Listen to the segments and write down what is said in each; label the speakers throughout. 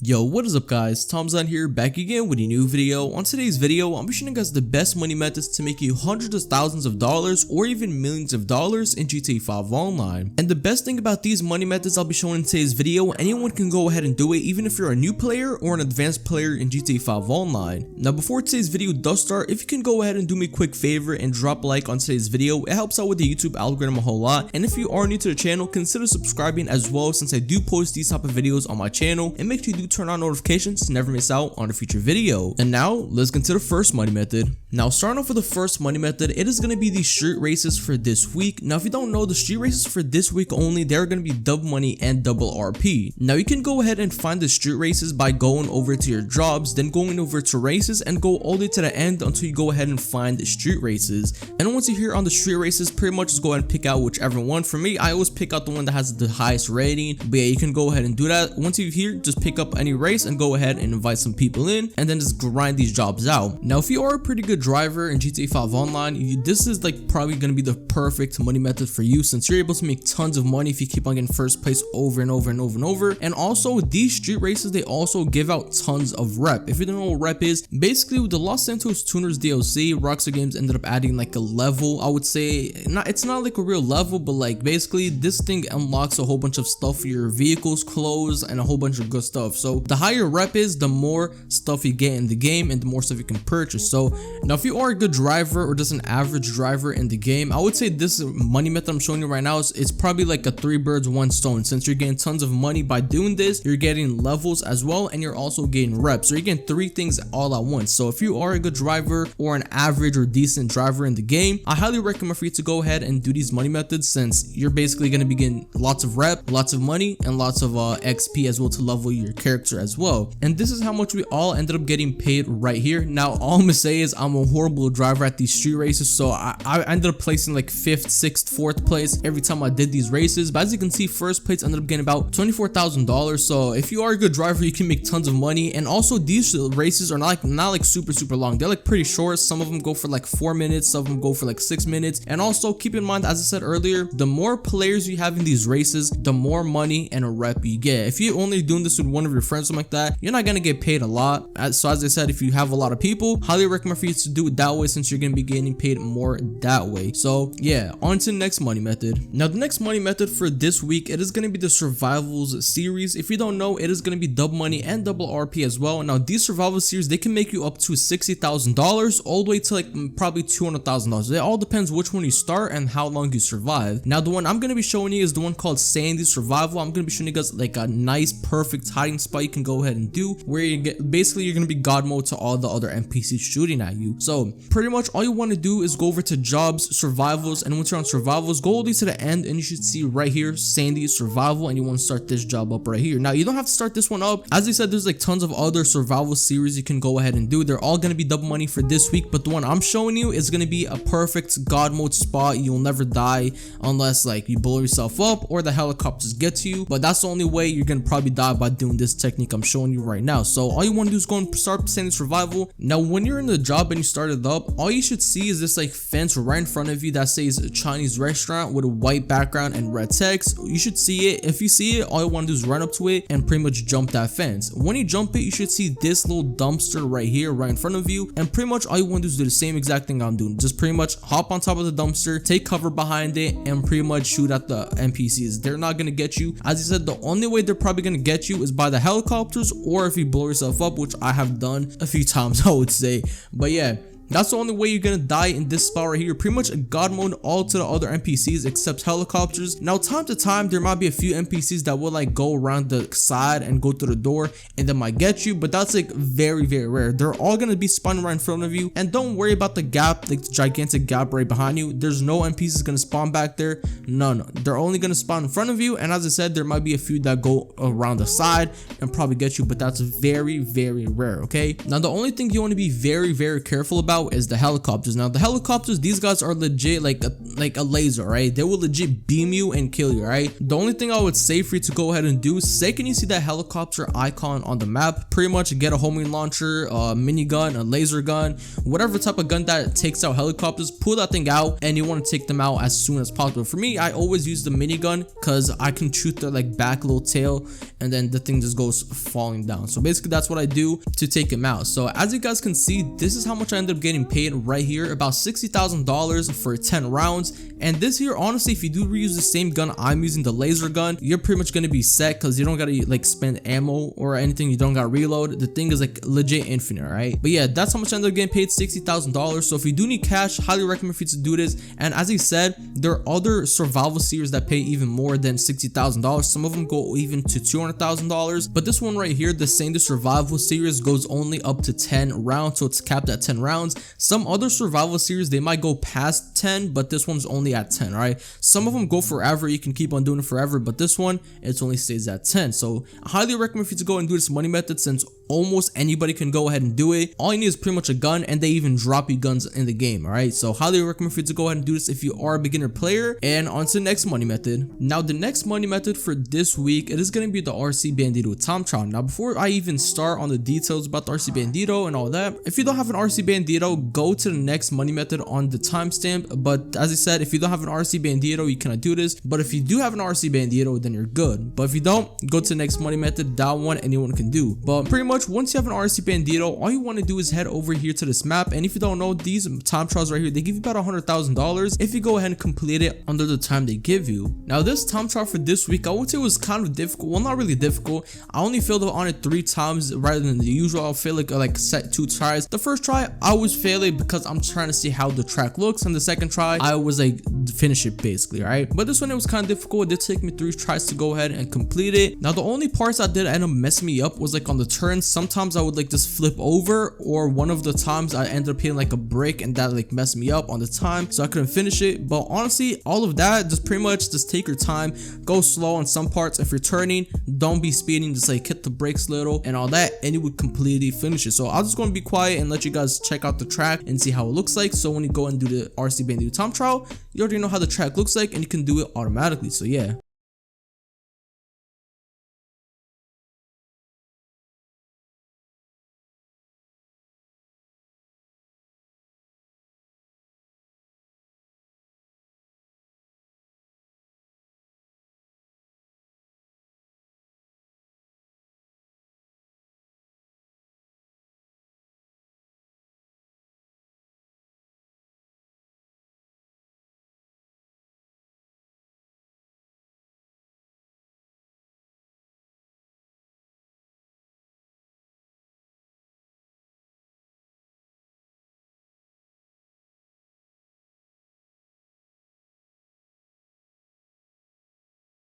Speaker 1: Yo, what is up guys, Tiimedesign here, back again with a new video. On today's video, I'm showing you guys the best money methods to make you hundreds of thousands of dollars or even millions of dollars in GTA 5 Online. And the best thing about these money methods I'll be showing in today's video, anyone can go ahead and do it, even if you're a new player or an advanced player in GTA 5 Online. Now before today's video does start, if you can go ahead and do me a quick favor and drop a like on today's video, it helps out with the YouTube algorithm a whole lot. And if you are new to the channel, consider subscribing as well, since I do post these type of videos on my channel, and make sure you do turn on notifications to never miss out on a future video. And now let's get to the first money method. Now starting off with the first money method, it is going to be the street races for this week. Now if you don't know, the street races for this week only, they're going to be double money and double RP. Now you can go ahead and find the street races by going over to your jobs, then going over to races and go all the way to the end until you go ahead and find the street races. And once you're here on the street races, pretty much just go ahead and pick out whichever one. For me, I always pick out the one that has the highest rating, but yeah, you can go ahead and do that. Once you're here, just pick up any race and go ahead and invite some people in, and then just grind these jobs out. Now if you are a pretty good driver in GTA 5 Online, this is like probably going to be the perfect money method for you, since you're able to make tons of money if you keep on getting first place over and over and over and over. And also these street races, they also give out tons of rep. If you don't know what rep is, basically with the Los Santos Tuners DLC, Rockstar Games ended up adding like a level. I would say it's not like a real level, but like basically this thing unlocks a whole bunch of stuff for your vehicles, clothes, and a whole bunch of good stuff. So the higher rep is, the more stuff you get in the game and the more stuff you can purchase. So now if you are a good driver or just an average driver in the game, I would say this money method I'm showing you right now is probably like a 3 birds 1 stone, since you're getting tons of money by doing this, you're getting levels as well, and you're also getting reps. So you're getting 3 things all at once. So if you are a good driver or an average or decent driver in the game, I highly recommend for you to go ahead and do these money methods, since you're basically going to be getting lots of rep, lots of money, and lots of XP as well to level your character as well. And this is how much we all ended up getting paid right here. Now all I'm gonna say is I'm a horrible driver at these street races, so I ended up placing like 5th, 6th, 4th place every time I did these races. But as you can see, first place ended up getting about $24,000. So if you are a good driver, you can make tons of money. And also these races are not like super long, they're like pretty short. Some of them go for like 4 minutes, some of them go for like 6 minutes. And also keep in mind, as I said earlier, the more players you have in these races, the more money and a rep you get. If you're only doing this with one of your friends, something like that, you're not gonna get paid a lot. So as I said, if you have a lot of people, highly recommend for you to do it that way, since you're gonna be getting paid more that way. So yeah, on to the next money method. Now the next money method for this week, it is gonna be the survivals series. If you don't know, it is gonna be double money and double RP as well. Now these survival series, they can make you up to $60,000 all the way to like probably $200,000. It all depends which one you start and how long you survive. Now the one I'm gonna be showing you is the one called Sandy Survival. I'm gonna be showing you guys like a nice perfect hiding spot you can go ahead and do, where you get basically you're gonna be god mode to all the other NPCs shooting at you. So pretty much all you want to do is go over to jobs, survivals, and once you're on survivals, go all the way to the end and you should see right here Sandy Survival, and you want to start this job up right here. Now you don't have to start this one up. As I said, there's like tons of other survival series you can go ahead and do. They're all gonna be double money for this week, but the one I'm showing you is gonna be a perfect god mode spot. You'll never die unless like you blow yourself up or the helicopters get to you, but that's the only way you're gonna probably die by doing this technique I'm showing you right now. So all you want to do is go and start Sandy Survival. Now when you're in the job and you start it up, all you should see is this like fence right in front of you that says Chinese restaurant with a white background and red text. You should see it. If you see it, all you want to do is run up to it and pretty much jump that fence. When you jump it, you should see this little dumpster right here right in front of you, and pretty much all you want to do is do the same exact thing I'm doing. Just pretty much hop on top of the dumpster, take cover behind it, and pretty much shoot at the NPCs. They're not gonna get you. As I said, the only way they're probably gonna get you is by the helicopters, or if you blow yourself up, which I have done a few times I would say. But yeah, that's the only way you're gonna die in this spot right here. Pretty much a god mode all to the other NPCs except helicopters. Now time to time there might be a few NPCs that will like go around the side and go through the door and they might get you, but that's like very rare. They're all gonna be spawning right in front of you, and don't worry about the gap, like the gigantic gap right behind you. There's no NPCs gonna spawn back there. No, they're only gonna spawn in front of you, and as I said, there might be a few that go around the side and probably get you, but that's very rare. Okay, now the only thing you want to be very careful about out is the helicopters. Now the helicopters, these guys are legit like a laser, right? They will legit beam you and kill you, right? The only thing I would say for you to go ahead and do, second you see that helicopter icon on the map, pretty much get a homing launcher, a minigun, a laser gun, whatever type of gun that takes out helicopters, pull that thing out and you want to take them out as soon as possible. For me, I always use the minigun because I can shoot their like back little tail and then the thing just goes falling down. So basically that's what I do to take him out. So as you guys can see, this is how much I ended up getting paid right here, about $60,000 for 10 rounds. And this here, honestly, if you do reuse the same gun I'm using, the laser gun, you're pretty much gonna be set because you don't gotta like spend ammo or anything. You don't gotta reload. The thing is like legit infinite, right? But yeah, that's how much I ended up getting paid, $60,000. So if you do need cash, highly recommend for you to do this. And as I said, there are other survival series that pay even more than $60,000. Some of them go even to $200,000. But this one right here, the same the survival series, goes only up to 10 rounds, so it's capped at 10 rounds. Some other survival series, they might go past 10, but this one's only at 10, right? Some of them go forever, you can keep on doing it forever, but this one, it only stays at 10. So I highly recommend for you to go and do this money method, since almost anybody can go ahead and do it. All you need is pretty much a gun, and they even drop you guns in the game. All right, so highly recommend for you to go ahead and do this if you are a beginner player. And on to the next money method. Now the next money method for this week, it is going to be the RC Bandito time trial. Now before I even start on the details about the RC Bandito and all that, if you don't have an RC Bandito, go to the next money method on the timestamp. But as I said, if you don't have an RC Bandito, you cannot do this. But if you do have an RC Bandito, then you're good. But if you don't, go to the next money method. That one anyone can do. But pretty much once you have an RC Bandito, all you want to do is head over here to this map. And if you don't know, these time trials right here, they give you about $100,000 if you go ahead and complete it under the time they give you. Now this time trial for this week, I would say was kind of difficult. Well, not really difficult. I only failed on it 3 times rather than the usual. I'll fail like set 2 tries. The first try I was failing because I'm trying to see how the track looks, and the second try I was like finish it basically, right? But this one, it was kind of difficult. It did take me 3 tries to go ahead and complete it. Now the only parts that did end up messing me up was like on the turns. Sometimes I would like just flip over, or one of the times I ended up hitting like a brick and that like messed me up on the time, so I couldn't finish it. But honestly, all of that, just pretty much just take your time, go slow on some parts. If you're turning, don't be speeding, just like hit the brakes little and all that, and you would completely finish it. So I'm just going to be quiet and let you guys check out the track and see how it looks like. So when you go and do the RC Bandito time trial, you already know how the track looks like and you can do it automatically. So yeah.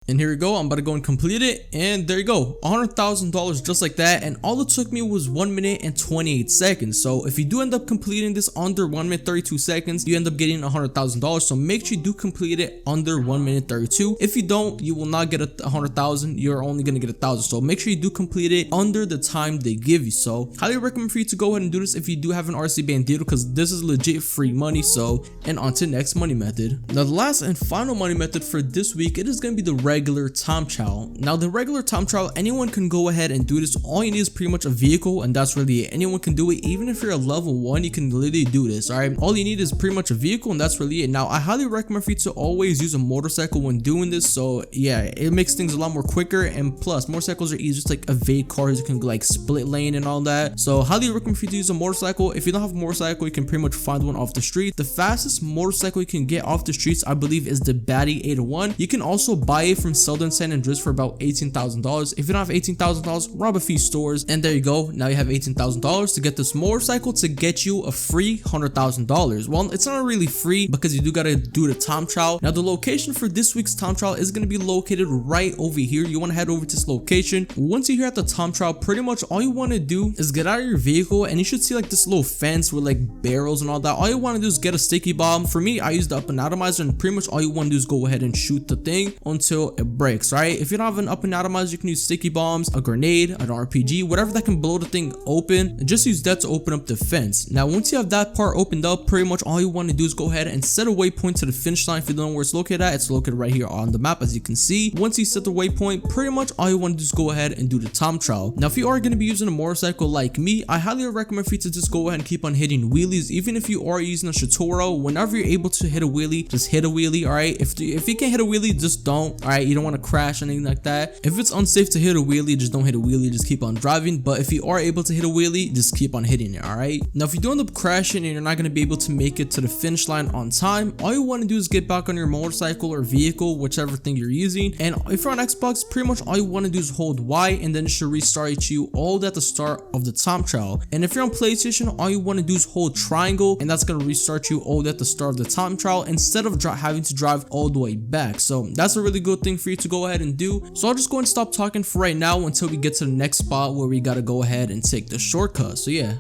Speaker 1: And here we go, I'm about to go and complete it, and there you go, $100,000 just like that. And all it took me was 1 minute and 28 seconds. So if you do end up completing this under 1 minute 32 seconds, you end up getting $100,000. So make sure you do complete it under 1 minute 32. If you don't, you will not get $100,000. You're only gonna get 1,000. So make sure you do complete it under the time they give you. So highly recommend for you to go ahead and do this if you do have an RC Bandito, because this is legit free money. So, and on to the next money method. Now the last and final money method for this week, it is gonna be the regular time trial. Now the regular time trial, anyone can go ahead and do this. All you need is pretty much a vehicle, and that's really it. Anyone can do it. Even if you're a level 1, you can literally do this. All right, all you need is pretty much a vehicle, and that's really it. Now I highly recommend for you to always use a motorcycle when doing this. So yeah, it makes things a lot more quicker, and plus motorcycles are easy, just like evade cars. You can like split lane and all that. So highly recommend for you to use a motorcycle. If you don't have a motorcycle, you can pretty much find one off the street. The fastest motorcycle you can get off the streets, I believe, is the Batty 801. You can also buy it from Selden San Andreas for about $18,000. If you don't have $18,000, rob a few stores, and there you go. Now you have $18,000 to get this motorcycle to get you a free $100,000. Well, it's not really free because you do gotta do the time trial. Now the location for this week's time trial is gonna be located right over here. You want to head over to this location. Once you're here at the time trial, pretty much all you want to do is get out of your vehicle, and you should see like this little fence with like barrels and all that. All you want to do is get a sticky bomb. For me, I use the up and atomizer, and pretty much all you want to do is go ahead and shoot the thing until blow, it breaks, right? If you don't have an up and atomizer, you can use sticky bombs, a grenade, an RPG, whatever that can blow the thing open, and just use that to open up the fence. Now once you have that part opened up, pretty much all you want to do is go ahead and set a waypoint to the finish line. If you don't know where it's located at, it's located right here on the map, as you can see. Once you set the waypoint, pretty much all you want to do is go ahead and do the time trial. Now if you are going to be using a motorcycle like me, I highly recommend for you to just go ahead and keep on hitting wheelies. Even if you are using a tutorial, whenever you're able to hit a wheelie, just hit a wheelie. All right, if you can't hit a wheelie, just don't. All right, you don't want to crash or anything like that. If it's unsafe to hit a wheelie, just don't hit a wheelie, just keep on driving. But if you are able to hit a wheelie, just keep on hitting it. All right, now if you do end up crashing and you're not going to be able to make it to the finish line on time, all you want to do is get back on your motorcycle or vehicle, whichever thing you're using. And if you're on Xbox, pretty much all you want to do is hold Y, and then it should restart you all at the start of the time trial. And if you're on PlayStation, all you want to do is hold triangle, and that's going to restart you all at the start of the time trial instead of having to drive all the way back. So that's a really good thing for you to go ahead and do. So I'll just go and stop talking for right now until we get to the next spot where we got to go ahead and take the shortcut. So yeah.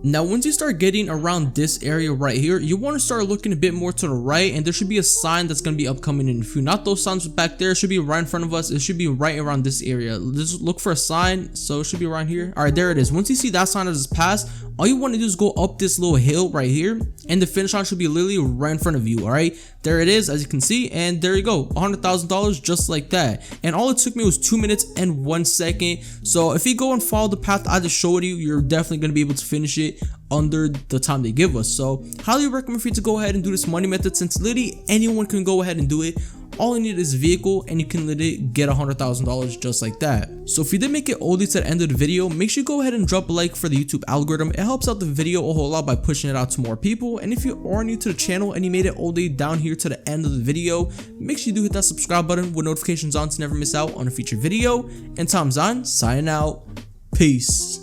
Speaker 1: Now once you start getting around this area right here, you want to start looking a bit more to the right, and there should be a sign that's going to be upcoming in a few. Not those signs back there, it should be right in front of us. It should be right around this area. Just look for a sign, so it should be around here. All right, there it is. Once you see that sign as it's passed, all you want to do is go up this little hill right here, and the finish line should be literally right in front of you. All right, there it is, as you can see, and there you go, $100,000 just like that. And all it took me was 2 minutes and 1 second. So if you go and follow the path I just showed you, you're definitely going to be able to finish it under the time they give us. So highly recommend for you to go ahead and do this money method, since literally anyone can go ahead and do it. All you need is a vehicle, and you can literally get $100,000 just like that. So if you did make it all the way to the end of the video, make sure you go ahead and drop a like for the YouTube algorithm. It helps out the video a whole lot by pushing it out to more people. And if you are new to the channel and you made it all the way down here to the end of the video, make sure you do hit that subscribe button with notifications on to never miss out on a future video. And TiimeDesign signing out. Peace.